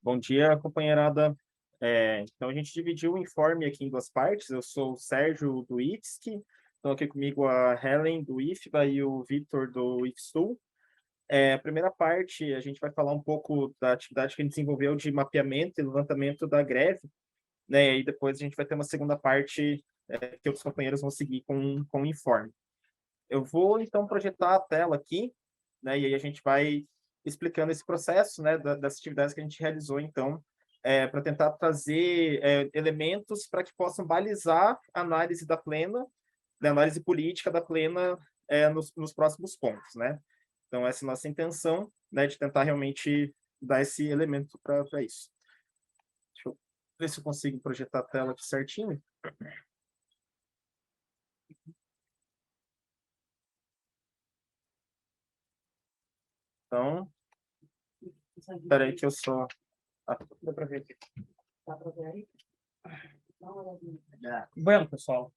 Bom dia, companheirada. Então, a gente dividiu o informe aqui em duas partes. Eu sou o Sérgio do IFSC, estão aqui comigo a Helen do IFBA e o Victor do IFSU. A primeira parte, a gente vai falar um pouco da atividade que a gente desenvolveu de mapeamento e levantamento da greve, né? E depois a gente vai ter uma segunda parte, que outros companheiros vão seguir com o informe. Eu vou, então, projetar a tela aqui, né? E aí a gente vai explicando esse processo, né, das atividades que a gente realizou, então, para tentar trazer elementos para que possam balizar a análise da plena, da análise política da plena nos próximos pontos, né? Então, essa é a nossa intenção, né, de tentar realmente dar esse elemento para isso. Deixa eu ver se eu consigo projetar a tela aqui certinho. Então, espera aí que eu só... Ah, dá para ver aqui. Dá para ver aí? Bueno, pessoal,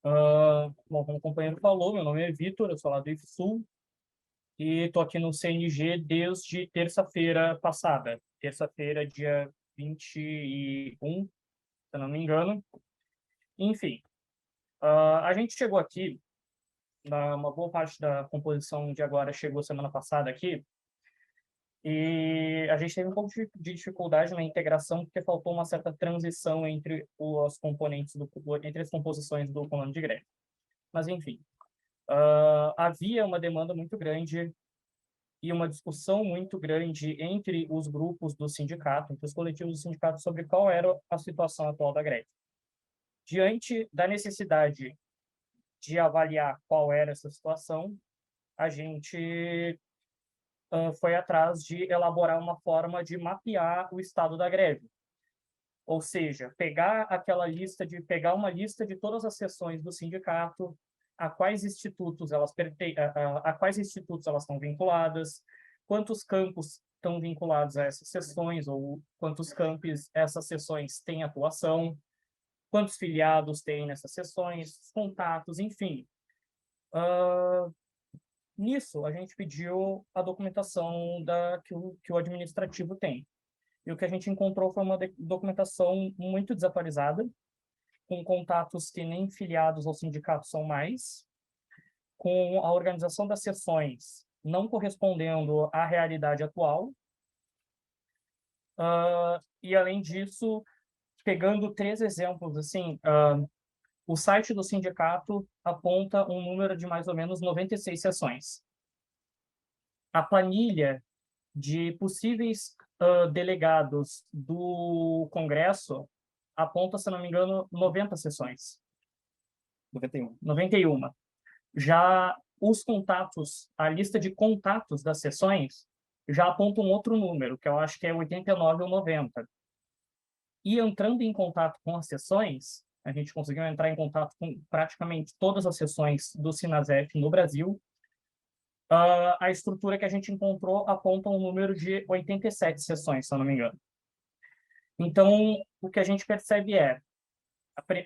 bom, como o companheiro falou, meu nome é Vitor, eu sou lá do IFSU e estou aqui no CNG desde terça-feira passada, terça-feira, dia 21, se eu não me engano. Enfim, a gente chegou aqui, uma boa parte da composição de agora chegou semana passada aqui, e a gente teve um pouco de dificuldade na integração, porque faltou uma certa transição entre os componentes, entre as composições do comando de greve. Mas, enfim, havia uma demanda muito grande e uma discussão muito grande entre os grupos do sindicato, entre os coletivos do sindicato, sobre qual era a situação atual da greve. Diante da necessidade de avaliar qual era essa situação, a gente foi atrás de elaborar uma forma de mapear o estado da greve. Ou seja, pegar uma lista de todas as seções do sindicato, a quais institutos a quais institutos elas estão vinculadas, quantos campos estão vinculados a essas seções, ou quantos campos essas seções têm atuação, quantos filiados tem nessas seções, contatos, enfim. Nisso, a gente pediu a documentação que o administrativo tem. E o que a gente encontrou foi uma documentação muito desatualizada, com contatos que nem filiados ao sindicato são mais, com a organização das sessões não correspondendo à realidade atual. E, além disso, pegando 3 exemplos, assim, o site do sindicato aponta um número de mais ou menos 96 sessões. A planilha de possíveis delegados do Congresso aponta, se não me engano, 90 sessões. 91. 91. Já os contatos, a lista de contatos das sessões, já aponta um outro número, que eu acho que é 89 ou 90. E entrando em contato com as sessões, a gente conseguiu entrar em contato com praticamente todas as sessões do Sinasef no Brasil. A estrutura que a gente encontrou aponta um número de 87 sessões, se eu não me engano. Então, o que a gente percebe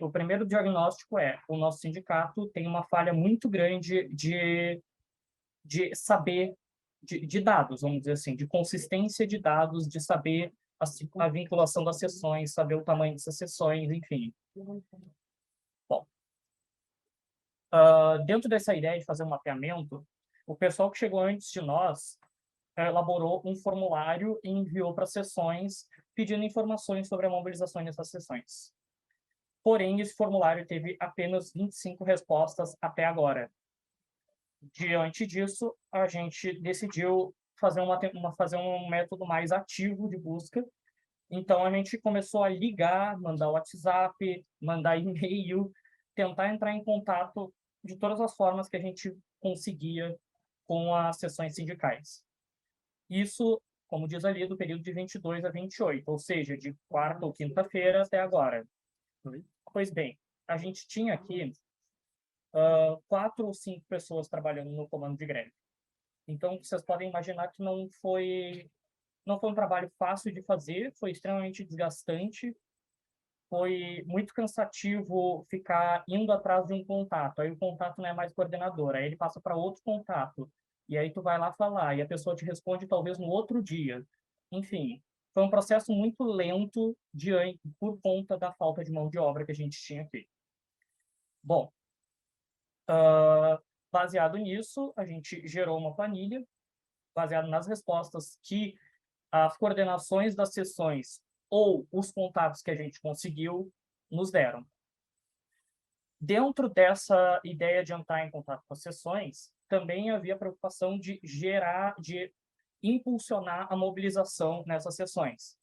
o primeiro diagnóstico o nosso sindicato tem uma falha muito grande de saber, de dados, vamos dizer assim, de consistência de dados, de saber a vinculação das sessões, saber o tamanho dessas sessões, enfim. Bom, dentro dessa ideia de fazer um mapeamento, o pessoal que chegou antes de nós elaborou um formulário e enviou para as sessões, pedindo informações sobre a mobilização nessas sessões. Porém, esse formulário teve apenas 25 respostas até agora. Diante disso, a gente decidiu fazer um método mais ativo de busca. Então, a gente começou a ligar, mandar WhatsApp, mandar e-mail, tentar entrar em contato de todas as formas que a gente conseguia com as sessões sindicais. Isso, como diz ali, do período de 22 a 28, ou seja, de quarta ou quinta-feira até agora. Pois bem, a gente tinha aqui 4 ou 5 pessoas trabalhando no comando de greve. Então, vocês podem imaginar que não foi um trabalho fácil de fazer, foi extremamente desgastante, foi muito cansativo ficar indo atrás de um contato. Aí o contato não é mais coordenador, aí ele passa para outro contato. E aí tu vai lá falar, e a pessoa te responde talvez no outro dia. Enfim, Foi um processo muito lento por conta da falta de mão de obra que a gente tinha aqui. Bom, baseado nisso, a gente gerou uma planilha, baseado nas respostas que as coordenações das sessões ou os contatos que a gente conseguiu nos deram. Dentro dessa ideia de entrar em contato com as sessões, também havia a preocupação de impulsionar a mobilização nessas sessões.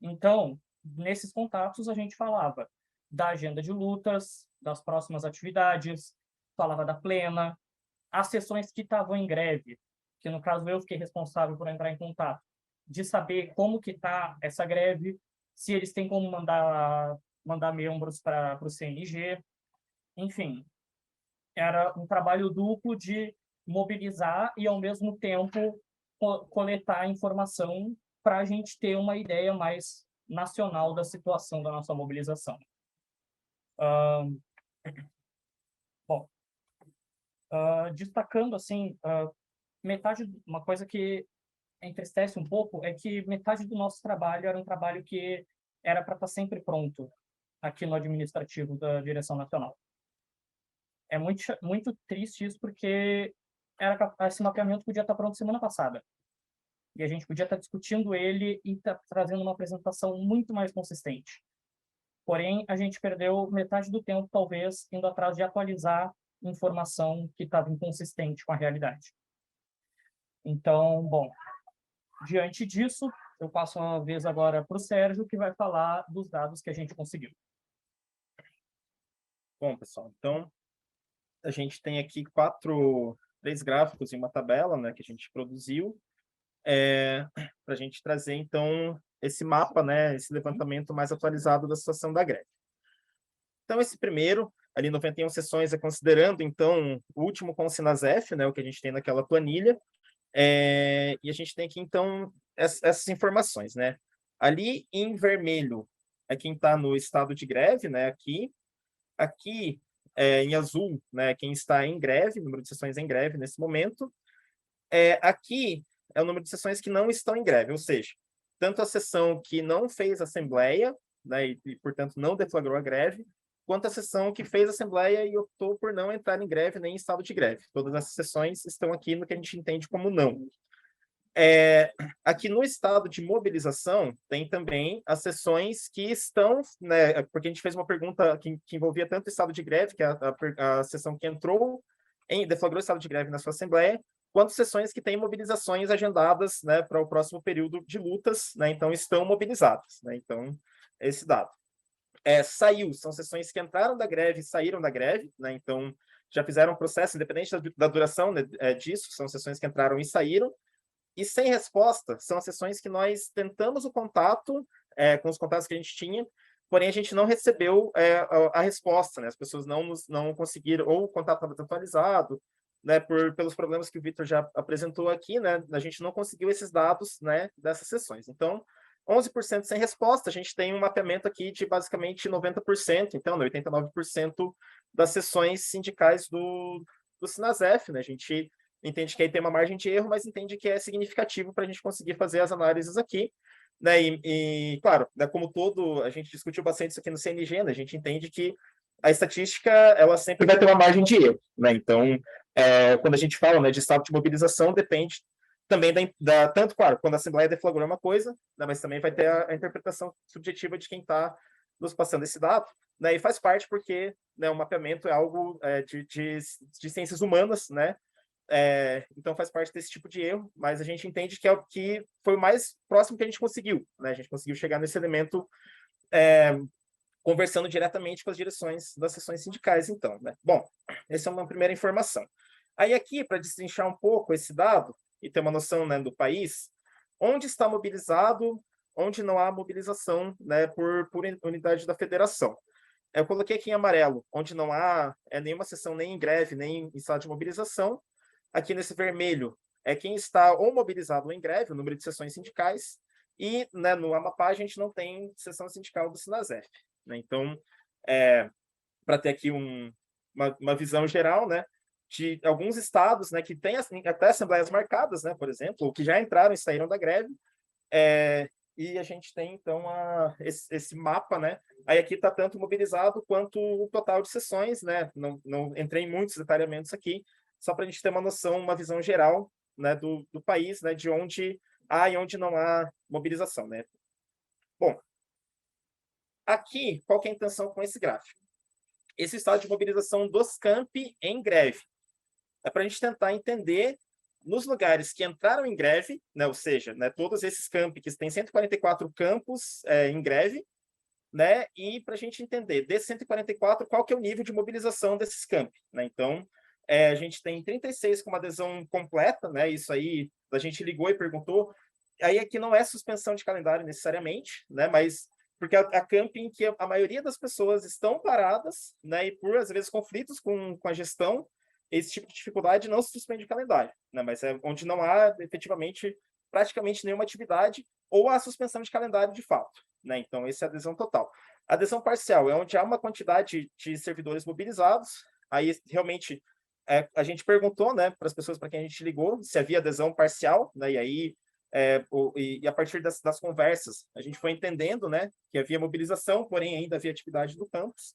Então, nesses contatos, a gente falava da agenda de lutas, das próximas atividades, falava da plena, as sessões que estavam em greve, que no caso eu fiquei responsável por entrar em contato, de saber como que está essa greve, se eles têm como mandar membros para o CNG, enfim, era um trabalho duplo de mobilizar e, ao mesmo tempo, coletar informação para a gente ter uma ideia mais nacional da situação da nossa mobilização. Bom, destacando, assim, uma coisa que entristece um pouco é que metade do nosso trabalho era um trabalho que era para estar sempre pronto aqui no administrativo da direção nacional. É muito triste isso, porque esse mapeamento podia estar pronto semana passada. E a gente podia estar discutindo ele e trazendo uma apresentação muito mais consistente. Porém, a gente perdeu metade do tempo, talvez, indo atrás de atualizar informação que estava inconsistente com a realidade. Então, bom, diante disso, eu passo a vez agora para o Sérgio, que vai falar dos dados que a gente conseguiu. Bom, pessoal, então a gente tem aqui três gráficos em uma tabela, né, que a gente produziu, para a gente trazer, então, esse mapa, né, esse levantamento mais atualizado da situação da greve. Então, esse primeiro, ali 91 sessões, é considerando, então, o último com o Sinasef, né, o que a gente tem naquela planilha, e a gente tem aqui, então, essas informações, né? Ali em vermelho é quem está no estado de greve, né, aqui em azul, né, quem está em greve, número de sessões em greve nesse momento. Aqui é o número de sessões que não estão em greve, ou seja, tanto a sessão que não fez assembleia, né, e portanto não deflagrou a greve, quanto a sessão que fez assembleia e optou por não entrar em greve nem em estado de greve. Todas essas sessões estão aqui no que a gente entende como não. Aqui no estado de mobilização, tem também as sessões que estão, né, porque a gente fez uma pergunta que envolvia tanto o estado de greve, que é a sessão que entrou, deflagrou o estado de greve na sua assembleia, quanto sessões que têm mobilizações agendadas, né, para o próximo período de lutas, né, então estão mobilizadas. Né, então, esse dado. São sessões que entraram da greve e saíram da greve, né, então já fizeram um processo, independente da duração, né, disso, são sessões que entraram e saíram. E sem resposta, são as sessões que nós tentamos o contato, com os contatos que a gente tinha, porém a gente não recebeu a resposta, né? As pessoas não conseguiram, ou o contato estava desatualizado, né? Pelos problemas que o Vitor já apresentou aqui, né? A gente não conseguiu esses dados, né, dessas sessões. Então, 11% sem resposta, a gente tem um mapeamento aqui de basicamente 90%, então, 89% das sessões sindicais do Sinasef, né? A gente entende que aí tem uma margem de erro, mas entende que é significativo para a gente conseguir fazer as análises aqui. Né? Claro, né, como todo, a gente discutiu bastante isso aqui no CNG, né? A gente entende que a estatística ela sempre vai ter uma margem de erro. Né? Então, quando a gente fala, né, de estado de mobilização, depende também tanto, claro, quando a Assembleia deflagrou uma coisa, né, mas também vai ter a interpretação subjetiva de quem está nos passando esse dado, né, e faz parte porque, né, o mapeamento é algo de ciências humanas, né, então faz parte desse tipo de erro, mas a gente entende que é o que foi o mais próximo que a gente conseguiu, né? A gente conseguiu chegar nesse elemento conversando diretamente com as direções das seções sindicais, então, né? Bom, essa é uma primeira informação. Aí aqui, para destrinchar um pouco esse dado e ter uma noção, né, do país, onde está mobilizado, onde não há mobilização, né, por unidade da federação. Eu coloquei aqui em amarelo, onde não há nenhuma sessão nem em greve, nem em estado de mobilização. Aqui nesse vermelho é quem está ou mobilizado ou em greve, o número de sessões sindicais, e, né, no Amapá a gente não tem sessão sindical do Sinasef. Né? Então, para ter aqui uma visão geral, né, de alguns estados, né, que têm até assembleias marcadas, né, por exemplo, ou que já entraram e saíram da greve, e a gente tem, então, esse mapa, né? Aí aqui está tanto mobilizado quanto o total de sessões, né? Não entrei em muitos detalhamentos aqui, só para a gente ter uma noção, uma visão geral, né, do país, né, de onde há e onde não há mobilização, né? Bom, aqui, qual que é a intenção com esse gráfico? Esse estado de mobilização dos campi em greve. É para a gente tentar entender nos lugares que entraram em greve, né, ou seja, né, todos esses campi, que tem 144 campos em greve, né, e para a gente entender, desses 144, qual que é o nível de mobilização desses campi. Né? Então, a gente tem 36 com uma adesão completa, né, isso aí a gente ligou e perguntou, aí aqui não é suspensão de calendário necessariamente, né, mas porque a camping que a maioria das pessoas estão paradas, né, e por, às vezes, conflitos com a gestão, esse tipo de dificuldade não se suspende o calendário, né, mas é onde não há, efetivamente, praticamente nenhuma atividade ou a suspensão de calendário de fato. Né? Então, essa é a adesão total. A adesão parcial é onde há uma quantidade de servidores mobilizados, aí realmente a gente perguntou, né, para as pessoas para quem a gente ligou se havia adesão parcial, né, e aí e a partir das conversas a gente foi entendendo, né, que havia mobilização, porém ainda havia atividade do campus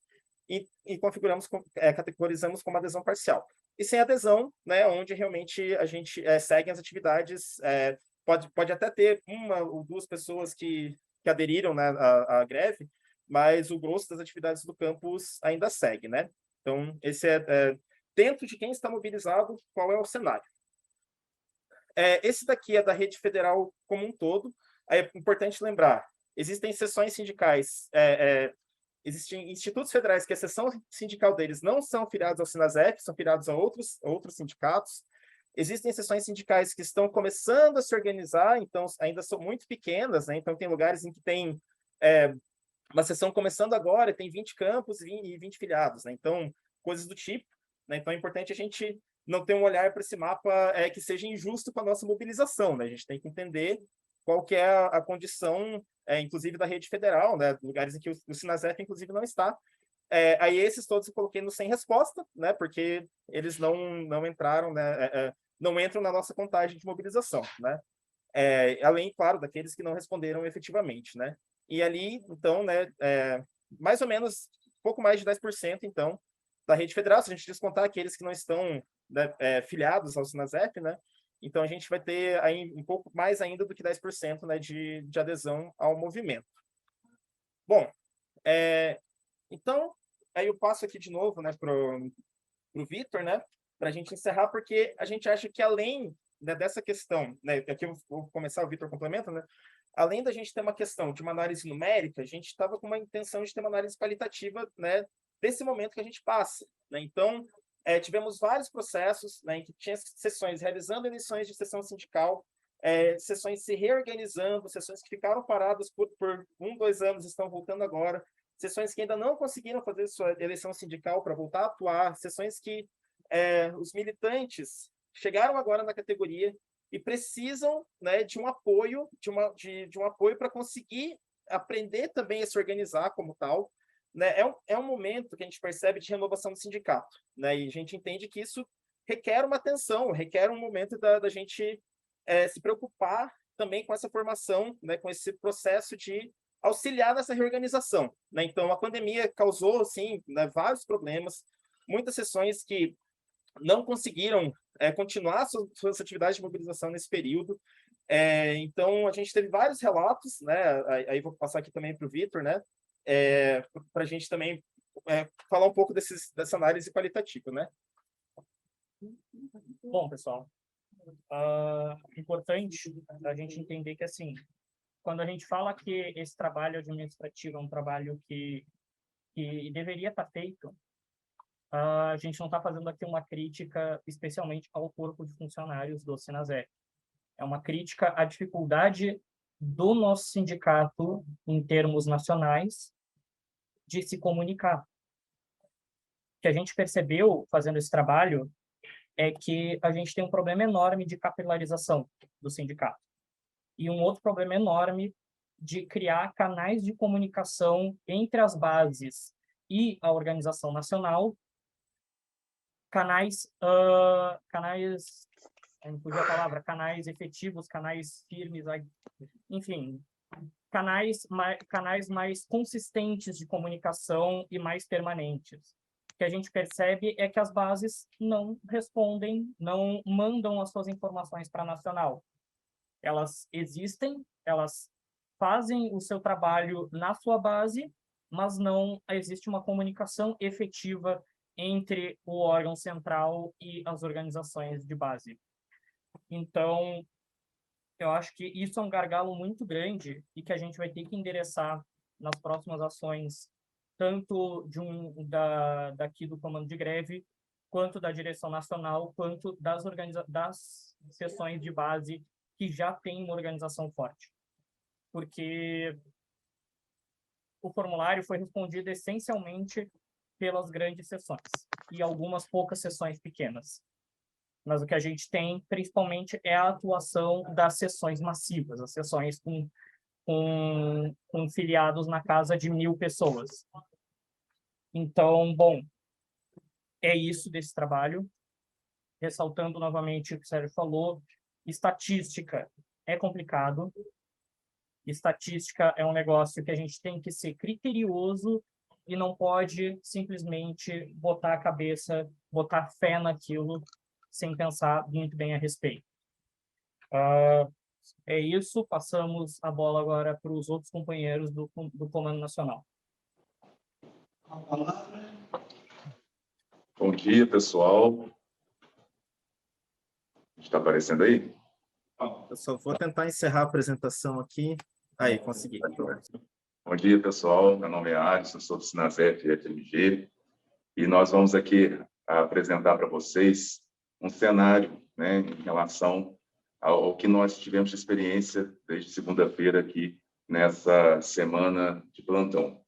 e configuramos, categorizamos como adesão parcial. E sem adesão, né, onde realmente a gente segue as atividades, pode até ter uma ou duas pessoas que aderiram, né, à greve, mas o grosso das atividades do campus ainda segue, né? Então, esse dentro de quem está mobilizado, qual é o cenário. Esse daqui é da rede federal como um todo. É importante lembrar, existem seções sindicais, existem institutos federais que a seção sindical deles não são filiados ao Sinasef, são filiados a outros sindicatos. Existem seções sindicais que estão começando a se organizar, então ainda são muito pequenas, né? Então tem lugares em que tem uma seção começando agora, tem 20 campos e 20 filiados, né? Então, coisas do tipo. Né? Então é importante a gente não ter um olhar para esse mapa que seja injusto com a nossa mobilização, né? A gente tem que entender qual que é a condição, inclusive da rede federal, né? Lugares em que o Sinasef, inclusive, não está. Aí esses todos eu coloquei no sem resposta, né? Porque eles não entraram, né? Não entram na nossa contagem de mobilização, né? Além, claro, daqueles que não responderam efetivamente, né? E ali, então, né, mais ou menos pouco mais de 10%, então, da rede federal, se a gente descontar aqueles que não estão, né, filiados ao Sinasef, né? Então, a gente vai ter aí um pouco mais ainda do que 10%, né, de adesão ao movimento. Bom, então, aí eu passo aqui de novo, né, para o Vitor, né, para a gente encerrar, porque a gente acha que além, né, dessa questão, né, aqui eu vou começar, o Vitor complementa, né, além da gente ter uma questão de uma análise numérica, a gente estava com uma intenção de ter uma análise qualitativa, né, desse momento que a gente passa. Né? Então, tivemos vários processos, né, em que tinha sessões realizando eleições de sessão sindical, sessões se reorganizando, sessões que ficaram paradas por 2 anos, estão voltando agora, sessões que ainda não conseguiram fazer sua eleição sindical para voltar a atuar, sessões que os militantes chegaram agora na categoria e precisam, né, de um apoio, de um apoio para conseguir aprender também a se organizar como tal. Né? É um momento que a gente percebe de renovação do sindicato, né? E a gente entende que isso requer uma atenção, requer um momento da gente se preocupar também com essa formação, né, com esse processo de auxiliar nessa reorganização. Né? Então, a pandemia causou, sim, né, vários problemas, muitas sessões que não conseguiram continuar suas atividades de mobilização nesse período. Então, a gente teve vários relatos, né? Aí vou passar aqui também para o Vitor, né? Para a gente também falar um pouco dessa análise qualitativa, né? Bom, pessoal, importante a gente entender que, assim, quando a gente fala que esse trabalho administrativo é um trabalho que deveria estar feito, a gente não está fazendo aqui uma crítica especialmente ao corpo de funcionários do Sinasef. É uma crítica à dificuldade do nosso sindicato, em termos nacionais, de se comunicar. O que a gente percebeu fazendo esse trabalho é que a gente tem um problema enorme de capilarização do sindicato. E um outro problema enorme de criar canais de comunicação entre as bases e a organização nacional, canais, não fugiu a palavra, canais efetivos, canais firmes, enfim, canais mais consistentes de comunicação e mais permanentes. O que a gente percebe é que as bases não respondem, não mandam as suas informações para a nacional. Elas existem, elas fazem o seu trabalho na sua base, mas não existe uma comunicação efetiva entre o órgão central e as organizações de base. Então, eu acho que isso é um gargalo muito grande e que a gente vai ter que endereçar nas próximas ações, tanto daqui do comando de greve, quanto da direção nacional, quanto das seções de base que já têm uma organização forte. Porque o formulário foi respondido essencialmente pelas grandes seções e algumas poucas seções pequenas. Mas o que a gente tem, principalmente, é a atuação das seções massivas, as seções com filiados na casa de 1.000 pessoas. Então, bom, é isso desse trabalho. Ressaltando novamente o que o Sérgio falou, estatística é complicado. Estatística é um negócio que a gente tem que ser criterioso e não pode simplesmente botar a cabeça, botar fé naquilo sem pensar muito bem a respeito. É isso, passamos a bola agora para os outros companheiros do Comando Nacional. Bom dia, pessoal. Está aparecendo aí? Eu só vou tentar encerrar a apresentação aqui. Aí, consegui. Bom dia, pessoal. Meu nome é Alisson, sou do Sinasef FMG, e nós vamos aqui apresentar para vocês um cenário, né, em relação ao que nós tivemos de experiência desde segunda-feira aqui nessa semana de plantão.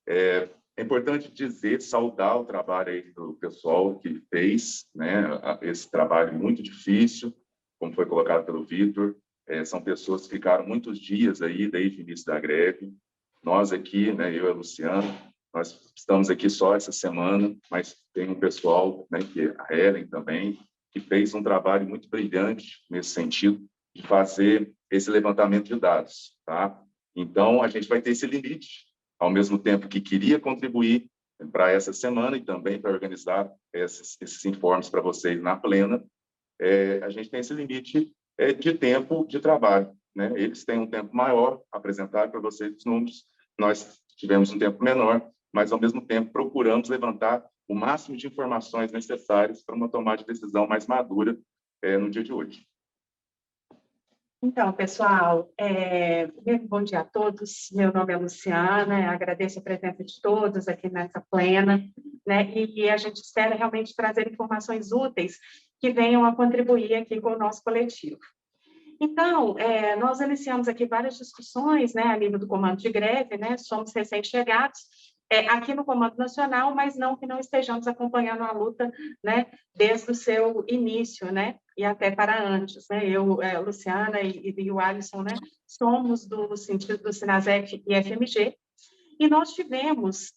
É importante dizer, saudar o trabalho aí do pessoal que fez, né, esse trabalho muito difícil, como foi colocado pelo Vitor. São pessoas que ficaram muitos dias aí desde o início da greve. Nós aqui, né, eu e a Luciana, nós estamos aqui só essa semana, mas tem um pessoal, né, que a Helen também, que fez um trabalho muito brilhante nesse sentido de fazer esse levantamento de dados, tá? Então, a gente vai ter esse limite, ao mesmo tempo que queria contribuir para essa semana e também para organizar esses informes para vocês na plena, a gente tem esse limite de tempo de trabalho, né? Eles têm um tempo maior, apresentar para vocês os números, nós tivemos um tempo menor, mas, ao mesmo tempo, procuramos levantar o máximo de informações necessárias para uma tomada de decisão mais madura no dia de hoje. Então, pessoal, bom dia a todos. Meu nome é Luciana, agradeço a presença de todos aqui nessa plena, né? E a gente espera realmente trazer informações úteis que venham a contribuir aqui com o nosso coletivo. Então, nós iniciamos aqui várias discussões, né, a nível do comando de greve, né? Somos recém-chegados aqui no Comando Nacional, mas não que não estejamos acompanhando a luta, né, desde o seu início, né, e até para antes, né? Eu, Luciana e o Alisson, né, somos do sentido do Sinasef e FMG, e nós tivemos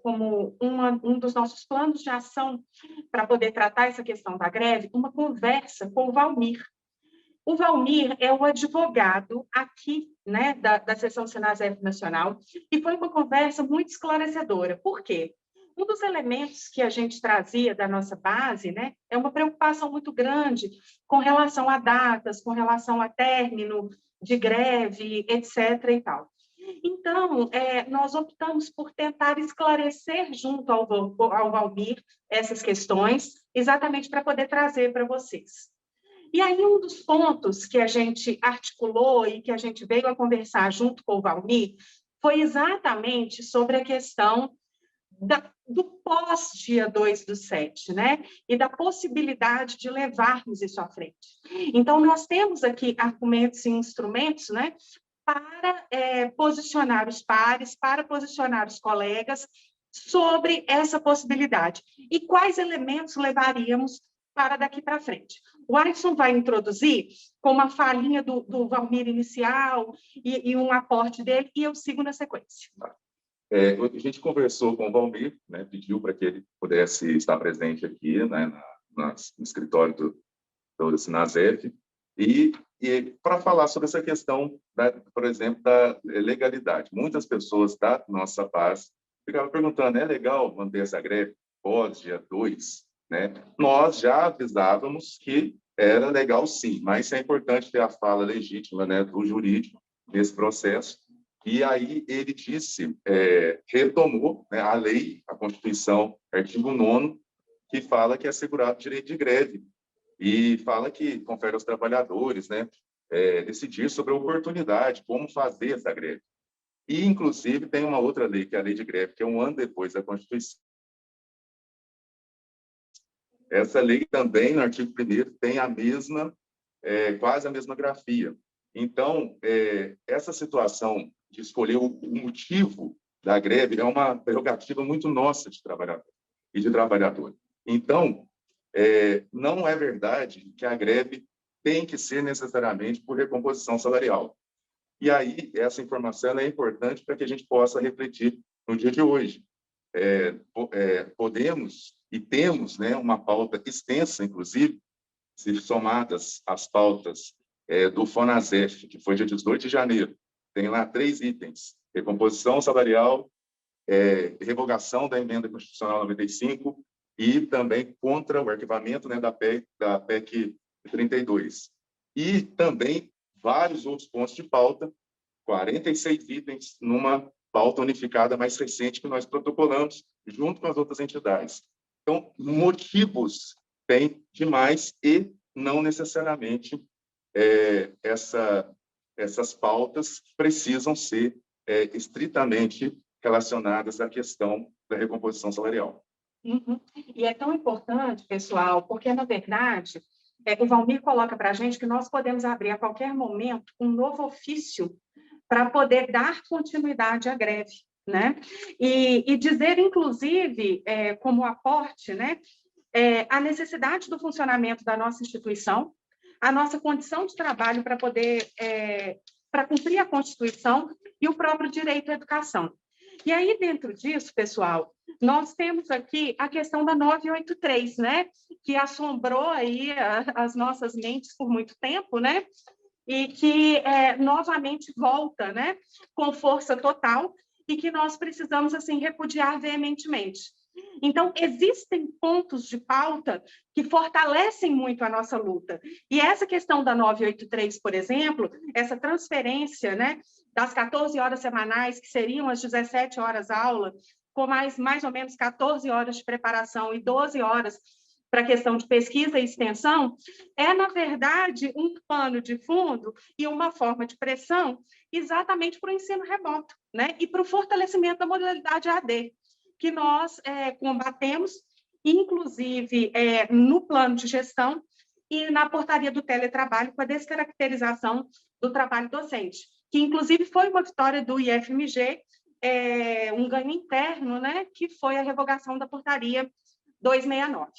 como um dos nossos planos de ação para poder tratar essa questão da greve, uma conversa com o Valmir. O Valmir é o advogado aqui, né, da seção Sinasef Nacional, e foi uma conversa muito esclarecedora. Por quê? Um dos elementos que a gente trazia da nossa base, né, é uma preocupação muito grande com relação a datas, com relação a término de greve, etc. e tal. Então, nós optamos por tentar esclarecer junto ao Valmir essas questões, exatamente para poder trazer para vocês. E aí, um dos pontos que a gente articulou e que a gente veio a conversar junto com o Valmir foi exatamente sobre a questão do pós-dia 2/7, né? E da possibilidade de levarmos isso à frente. Então, nós temos aqui argumentos e instrumentos, né, para posicionar os pares, para posicionar os colegas sobre essa possibilidade. E quais elementos levaríamos para daqui para frente. O Alisson vai introduzir com uma falinha do Valmir inicial e um aporte dele, e eu sigo na sequência. A gente conversou com o Valmir, né, pediu para que ele pudesse estar presente aqui, né, no escritório do Sinasef, e E para falar sobre essa questão, por exemplo, da legalidade. Muitas pessoas da nossa base ficavam perguntando, é legal manter essa greve pós dia 2? Né? Nós já avisávamos que era legal sim, mas é importante ter a fala legítima, né, do jurídico nesse processo. E aí ele disse, retomou, né, a lei, a Constituição, artigo 9º, que fala que é assegurado o direito de greve, e fala que confere aos trabalhadores, né, decidir sobre a oportunidade, como fazer essa greve. E, inclusive, tem uma outra lei, que é a Lei de Greve, que é um ano depois da Constituição. Essa lei também, no artigo 1º, tem a mesma, quase a mesma grafia. Então, essa situação de escolher o motivo da greve é uma prerrogativa muito nossa de trabalhador e de trabalhadora. Então, não é verdade que a greve tem que ser necessariamente por recomposição salarial. E aí, essa informação é importante para que a gente possa refletir no dia de hoje. Podemos e temos, né, uma pauta extensa, inclusive, se somadas as pautas do FONASEF, que foi dia 18 de janeiro, tem lá 3 itens: recomposição salarial, revogação da emenda constitucional 95 e também contra o arquivamento, né, da PEC 32. E também vários outros pontos de pauta, 46 itens numa pauta unificada mais recente que nós protocolamos junto com as outras entidades. Então, motivos tem demais e não necessariamente essas pautas precisam ser estritamente relacionadas à questão da recomposição salarial. Uhum. E é tão importante, pessoal, porque, na verdade, o Valmir coloca para a gente que nós podemos abrir a qualquer momento um novo ofício para poder dar continuidade à greve, né? E dizer, inclusive, como aporte, né, a necessidade do funcionamento da nossa instituição, a nossa condição de trabalho para poder, para cumprir a Constituição e o próprio direito à educação. E aí, dentro disso, pessoal, nós temos aqui a questão da 983, né, que assombrou aí as nossas mentes por muito tempo, né, e que novamente volta, né, com força total, e que nós precisamos, assim, repudiar veementemente. Então, existem pontos de pauta que fortalecem muito a nossa luta. E essa questão da 983, por exemplo, essa transferência, né, das 14 horas semanais, que seriam as 17 horas aula, com mais ou menos 14 horas de preparação e 12 horas para a questão de pesquisa e extensão, na verdade, um pano de fundo e uma forma de pressão exatamente para o ensino remoto, né, e para o fortalecimento da modalidade AD, que nós combatemos, inclusive no plano de gestão e na portaria do teletrabalho, com a descaracterização do trabalho docente, que inclusive foi uma vitória do IFMG, um ganho interno, né, que foi a revogação da portaria 269.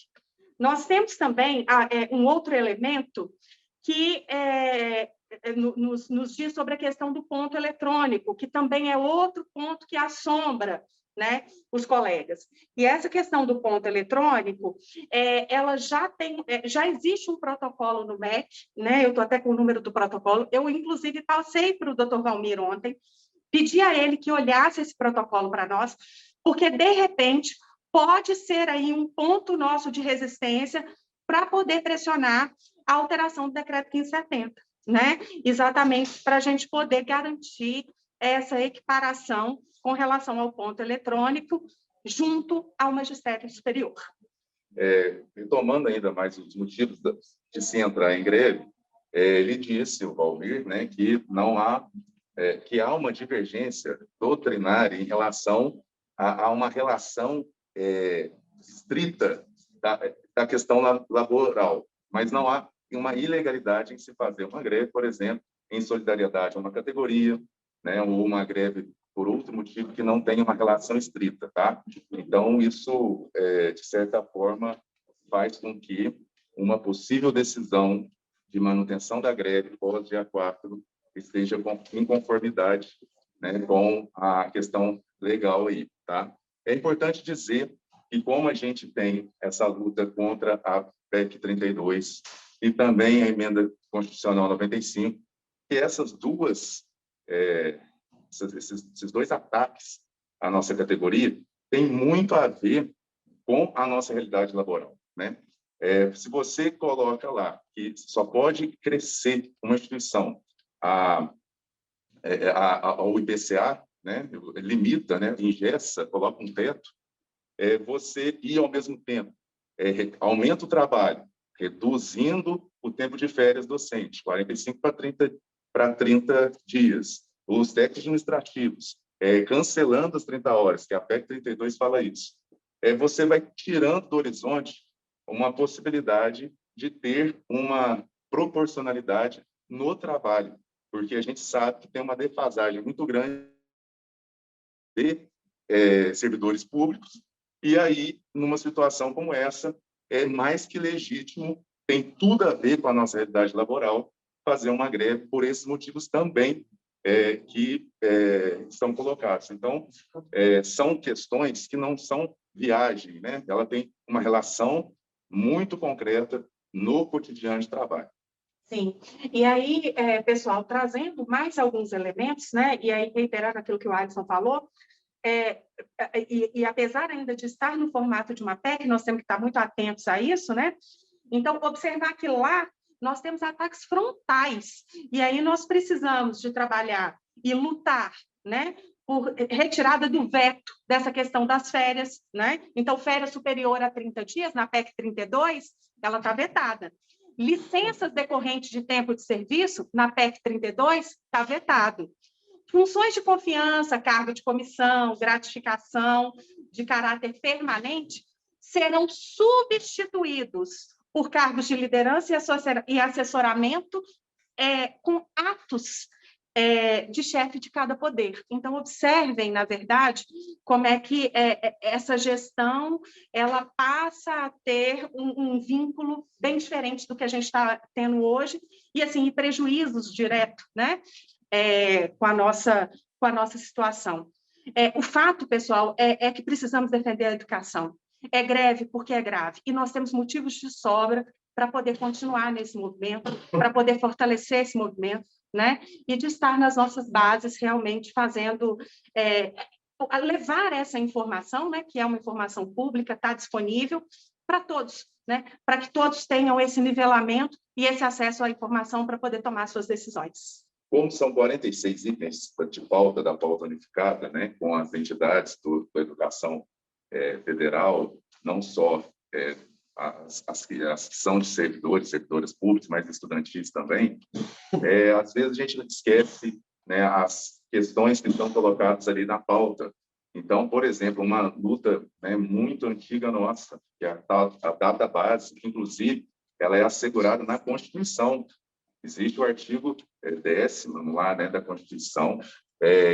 Nós temos também um outro elemento que nos diz sobre a questão do ponto eletrônico, que também é outro ponto que assombra, né, os colegas. E essa questão do ponto eletrônico, ela já existe um protocolo no MEC, né? Eu estou até com o número do protocolo. Eu, inclusive, passei para o Dr. Valmir ontem, pedi a ele que olhasse esse protocolo para nós, porque, de repente, pode ser aí um ponto nosso de resistência para poder pressionar a alteração do decreto 1570, né? Exatamente para a gente poder garantir essa equiparação com relação ao ponto eletrônico junto ao magistério superior. Retomando ainda mais os motivos de se entrar em greve, ele disse, o Valmir, né, que há uma divergência doutrinária em relação a uma relação estrita da questão laboral, mas não há uma ilegalidade em se fazer uma greve, por exemplo, em solidariedade a uma categoria, né, ou uma greve por outro motivo que não tem uma relação estrita, tá? Então, isso, de certa forma, faz com que uma possível decisão de manutenção da greve pós dia 4 esteja em conformidade, né, com a questão legal aí, tá? É importante dizer que, como a gente tem essa luta contra a PEC 32, e também a Emenda Constitucional 95, que essas duas, esses dois ataques à nossa categoria têm muito a ver com a nossa realidade laboral, né? Se você coloca lá que só pode crescer uma instituição ao IPCA, né? Limita, né? Engessa, coloca um teto, você e ao mesmo tempo aumenta o trabalho, reduzindo o tempo de férias docente, 45 para 30 dias. Os técnicos administrativos, cancelando as 30 horas, que a PEC 32 fala isso. Você vai tirando do horizonte uma possibilidade de ter uma proporcionalidade no trabalho, porque a gente sabe que tem uma defasagem muito grande de servidores públicos, e aí, numa situação como essa, é mais que legítimo, tem tudo a ver com a nossa realidade laboral, fazer uma greve por esses motivos também que estão colocados. Então, são questões que não são viagem, né? Ela tem uma relação muito concreta no cotidiano de trabalho. Sim, e aí, pessoal, trazendo mais alguns elementos, né? E aí, reiterando aquilo que o Alisson falou, e apesar ainda de estar no formato de uma PEC, nós temos que estar muito atentos a isso, né? Então, observar que lá nós temos ataques frontais, e aí nós precisamos de trabalhar e lutar, né, por retirada do veto dessa questão das férias, né? Então, férias superior a 30 dias, na PEC 32, ela está vetada. Licenças decorrentes de tempo de serviço, na PEC 32, está vetado. Funções de confiança, cargo de comissão, gratificação de caráter permanente, serão substituídos por cargos de liderança e assessoramento com atos de chefe de cada poder. Então, observem, na verdade, como é que essa gestão ela passa a ter um vínculo bem diferente do que a gente está tendo hoje, e assim, prejuízos diretos, né? Com a nossa situação. O fato, pessoal, é que precisamos defender a educação. É greve porque é grave, e nós temos motivos de sobra para poder continuar nesse movimento, para poder fortalecer esse movimento, né? E de estar nas nossas bases realmente fazendo, levar essa informação, né? Que é uma informação pública, está disponível para todos, né? Para que todos tenham esse nivelamento e esse acesso à informação para poder tomar suas decisões. Como são 46 itens de pauta da pauta unificada, né, com as entidades da educação federal, não só as que são de servidores públicos, mas estudantis também, às vezes a gente esquece, né, as questões que estão colocadas ali na pauta. Então, por exemplo, uma luta, né, muito antiga nossa, que é a database, que inclusive ela é assegurada na Constituição. Existe o artigo 10º lá, né, da Constituição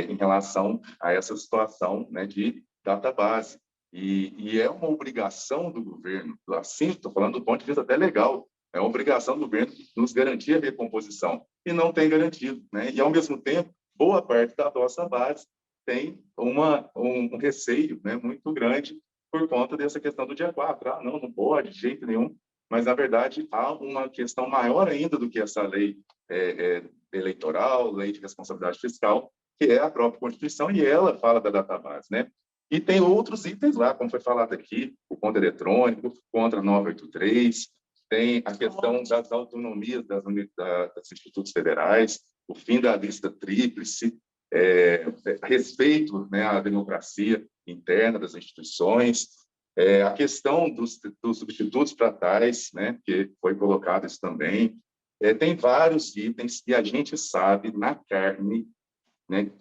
em relação a essa situação, né, de database. E é uma obrigação do governo, assim, estou falando do ponto de vista até legal, é uma obrigação do governo nos garantir a recomposição, e não tem garantido, né? E, ao mesmo tempo, boa parte da nossa base tem um receio, né, muito grande por conta dessa questão do dia 4. Não pode, de jeito nenhum. Mas, na verdade, há uma questão maior ainda do que essa lei eleitoral, lei de responsabilidade fiscal, que é a própria Constituição, e ela fala da database, né? E tem outros itens lá, como foi falado aqui, o conto eletrônico, contra 983, tem a questão das autonomias dos institutos federais, o fim da lista tríplice, respeito, né, à democracia interna das instituições, a questão dos substitutos para tais, né, que foi colocado isso também. Tem vários itens e a gente sabe na carne, né,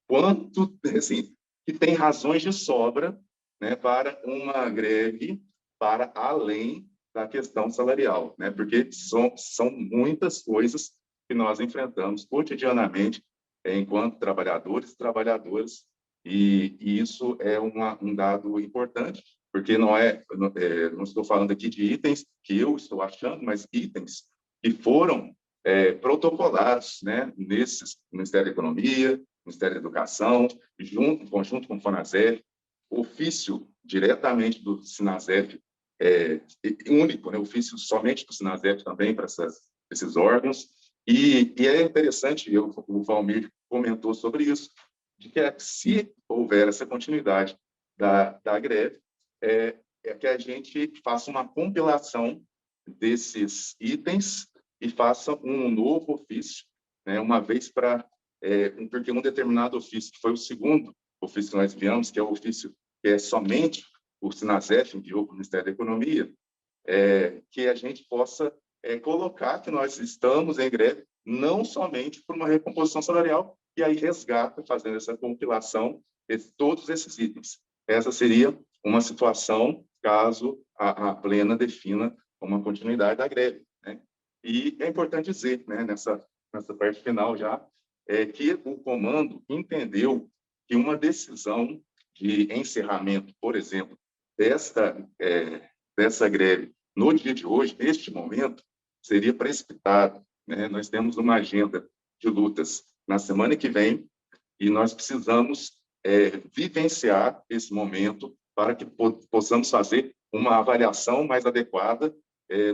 quanto assim, que tem razões de sobra, né, para uma greve para além da questão salarial, né, porque são muitas coisas que nós enfrentamos cotidianamente enquanto trabalhadores e trabalhadoras, e isso é um dado importante, porque não estou falando aqui de itens que eu estou achando, mas itens que foram protocolados, né, nesses Ministério da Economia, Ministério da Educação, em conjunto com o FONASEF, ofício diretamente do SINASEF único, né? Ofício somente do Sinasef também para esses órgãos. E é interessante, o Valmir comentou sobre isso, de que se houver essa continuidade da greve, é que a gente faça uma compilação desses itens e faça um novo ofício, né? Uma vez porque um determinado ofício, que foi o segundo ofício que nós enviamos, que é o ofício que é somente o Sinasef enviou para o Ministério da Economia, que a gente possa colocar que nós estamos em greve não somente por uma recomposição salarial, e aí resgata, fazendo essa compilação de todos esses itens. Essa seria uma situação caso a plena defina uma continuidade da greve, né? E é importante dizer, né, nessa parte final já, que o comando entendeu que uma decisão de encerramento, por exemplo, dessa greve no dia de hoje, neste momento, seria precipitado, né? Nós temos uma agenda de lutas na semana que vem e nós precisamos vivenciar esse momento para que possamos fazer uma avaliação mais adequada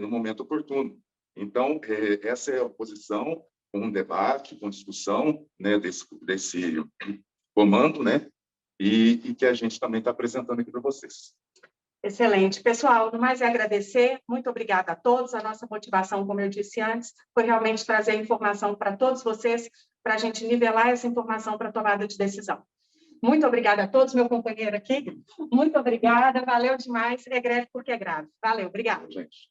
no momento oportuno. Então, essa é a posição, com um debate, com discussão, né, desse comando, né, e que a gente também está apresentando aqui para vocês. Excelente. Pessoal, no mais é agradecer. Muito obrigada a todos. A nossa motivação, como eu disse antes, foi realmente trazer informação para todos vocês, para a gente nivelar essa informação para tomada de decisão. Muito obrigada a todos, meu companheiro aqui. Muito obrigada, valeu demais. É greve porque é grave. Valeu, obrigada. Gente.